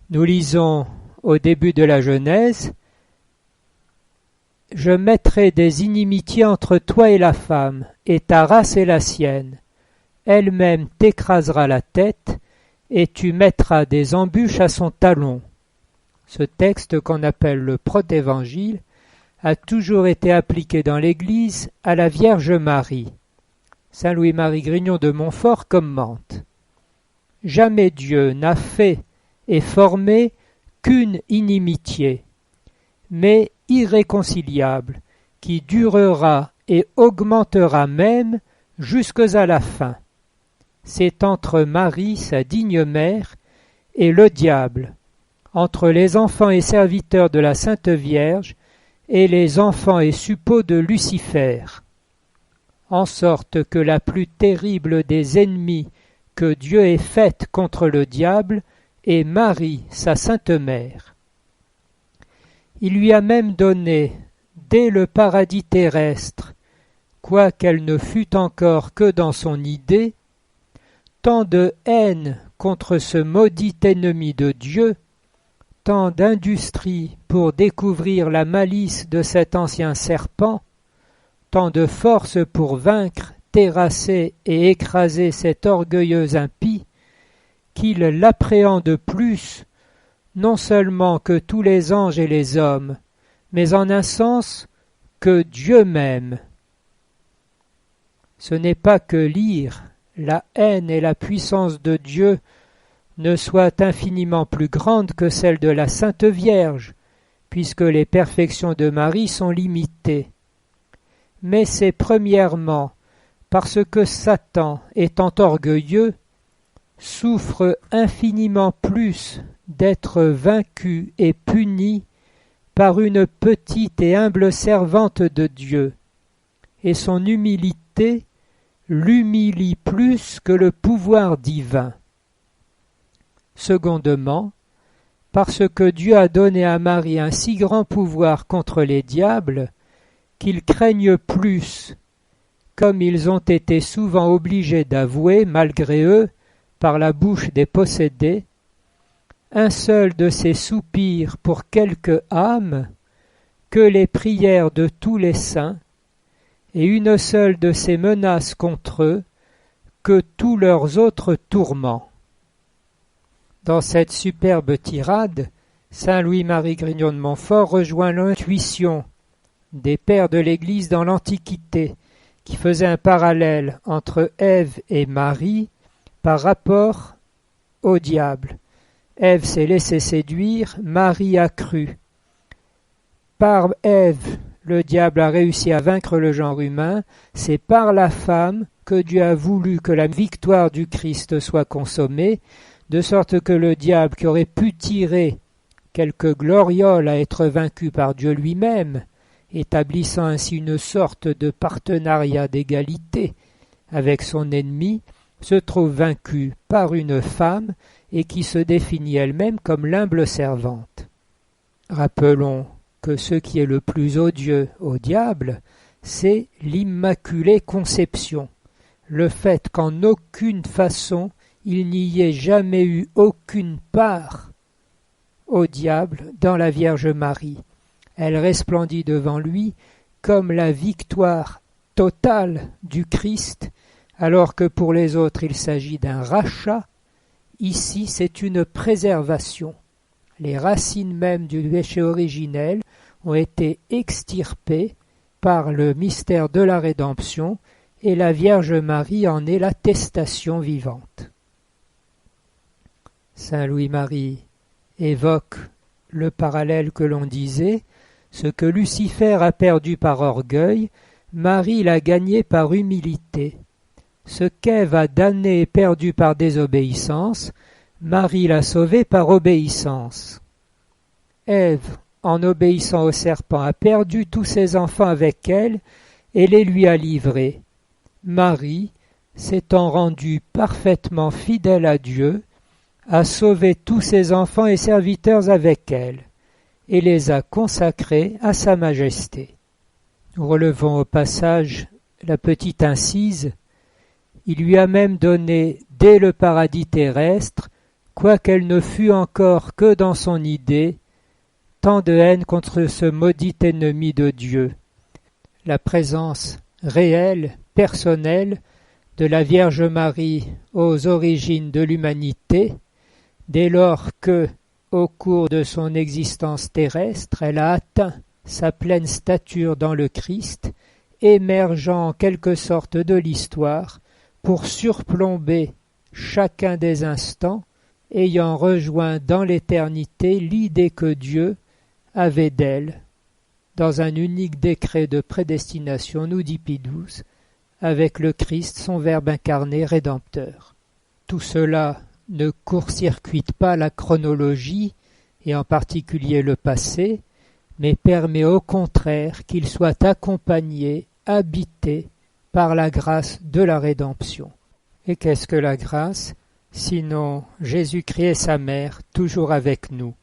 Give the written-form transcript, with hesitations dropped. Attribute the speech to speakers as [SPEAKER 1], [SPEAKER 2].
[SPEAKER 1] Nous lisons au début de la Genèse: « Je mettrai des inimitiés entre toi et la femme, et ta race et la sienne. Elle-même t'écrasera la tête, et tu mettras des embûches à son talon. » Ce texte, qu'on appelle le protévangile, a toujours été appliqué dans l'Église à la Vierge Marie. Saint Louis-Marie Grignon de Montfort commente: « Jamais Dieu n'a fait et formé qu'une inimitié, mais irréconciliable, qui durera et augmentera même jusqu'à la fin. C'est entre Marie, sa digne mère, et le diable, entre les enfants et serviteurs de la Sainte Vierge et les enfants et suppôts de Lucifer, en sorte que la plus terrible des ennemis que Dieu ait faite contre le diable est Marie, sa Sainte Mère. Il lui a même donné, dès le paradis terrestre, quoiqu'elle ne fût encore que dans son idée, tant de haine contre ce maudit ennemi de Dieu, tant d'industrie pour découvrir la malice de cet ancien serpent, tant de force pour vaincre, terrasser et écraser cet orgueilleux impie, qu'il l'appréhende plus, non seulement que tous les anges et les hommes, mais en un sens que Dieu même. Ce n'est pas que l'ire, la haine et la puissance de Dieu ne soient infiniment plus grandes que celles de la Sainte Vierge, puisque les perfections de Marie sont limitées. Mais c'est premièrement parce que Satan, étant orgueilleux, souffre infiniment plus d'être vaincu et puni par une petite et humble servante de Dieu, et son humilité l'humilie plus que le pouvoir divin. Secondement, parce que Dieu a donné à Marie un si grand pouvoir contre les diables, qu'ils craignent plus, comme ils ont été souvent obligés d'avouer, malgré eux, par la bouche des possédés, un seul de ces soupirs pour quelque âme, que les prières de tous les saints, et une seule de ces menaces contre eux, que tous leurs autres tourments. Dans cette superbe tirade, saint Louis-Marie Grignon de Montfort rejoint l'intuition des pères de l'Église dans l'Antiquité, qui faisait un parallèle entre Ève et Marie par rapport au diable. Ève s'est laissée séduire, Marie a cru. Par Ève, le diable a réussi à vaincre le genre humain, c'est par la femme que Dieu a voulu que la victoire du Christ soit consommée, de sorte que le diable, qui aurait pu tirer quelque gloriole à être vaincu par Dieu lui-même, établissant ainsi une sorte de partenariat d'égalité avec son ennemi, se trouve vaincu par une femme et qui se définit elle-même comme l'humble servante. Rappelons que ce qui est le plus odieux au diable, c'est l'immaculée conception, le fait qu'en aucune façon il n'y ait jamais eu aucune part au diable dans la Vierge Marie. Elle resplendit devant lui comme la victoire totale du Christ, alors que pour les autres il s'agit d'un rachat. Ici c'est une préservation. Les racines mêmes du péché originel ont été extirpées par le mystère de la rédemption, et la Vierge Marie en est l'attestation vivante. Saint Louis-Marie évoque le parallèle que l'on disait: ce que Lucifer a perdu par orgueil, Marie l'a gagné par humilité. Ce qu'Ève a damné et perdu par désobéissance, Marie l'a sauvé par obéissance. Ève, en obéissant au serpent, a perdu tous ses enfants avec elle et les lui a livrés. Marie, s'étant rendue parfaitement fidèle à Dieu, a sauvé tous ses enfants et serviteurs avec elle, et les a consacrés à sa majesté. Nous relevons au passage la petite incise: il lui a même donné, dès le paradis terrestre, quoiqu'elle ne fût encore que dans son idée, tant de haine contre ce maudit ennemi de Dieu. La présence réelle, personnelle, de la Vierge Marie aux origines de l'humanité, dès lors que, au cours de son existence terrestre, elle a atteint sa pleine stature dans le Christ, émergeant en quelque sorte de l'histoire, pour surplomber chacun des instants, ayant rejoint dans l'éternité l'idée que Dieu avait d'elle, dans un unique décret de prédestination, nous dit Pie XII, avec le Christ, son Verbe incarné rédempteur. Tout cela ne court-circuite pas la chronologie, et en particulier le passé, mais permet au contraire qu'il soit accompagné, habité par la grâce de la rédemption. Et qu'est-ce que la grâce, sinon Jésus-Christ et sa mère, toujours avec nous?